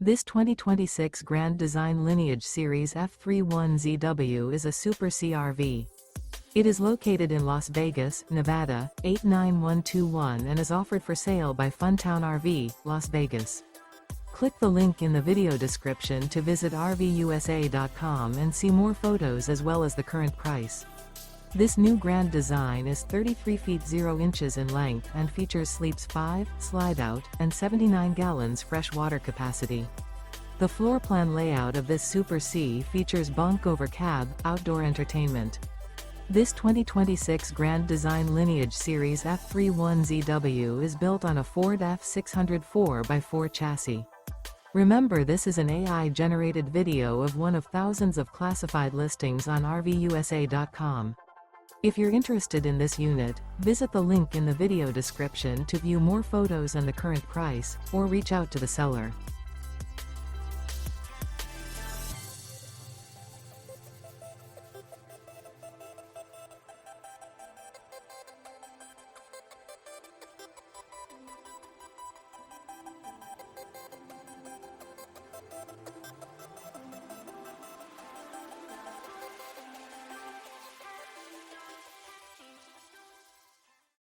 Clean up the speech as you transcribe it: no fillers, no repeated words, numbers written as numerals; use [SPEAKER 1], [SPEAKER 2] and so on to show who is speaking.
[SPEAKER 1] This 2026 Grand Design Lineage Series F31ZW is a Super CRV. It is located in Las Vegas, Nevada, 89121 and is offered for sale by Funtown RV, Las Vegas. Click the link in the video description to visit RVUSA.com and see more photos as well as the current price. This new Grand Design is 33 feet 0 inches in length and features sleeps 5, slide-out, and 79 gallons fresh water capacity. The floor plan layout of this Super C features Bunk Over Cab, outdoor entertainment. This 2026 Grand Design Lineage Series F31ZW is built on a Ford F600 4x4 chassis. Remember, this is an AI-generated video of one of thousands of classified listings on RVUSA.com. If you're interested in this unit, visit the link in the video description to view more photos and the current price, or reach out to the seller.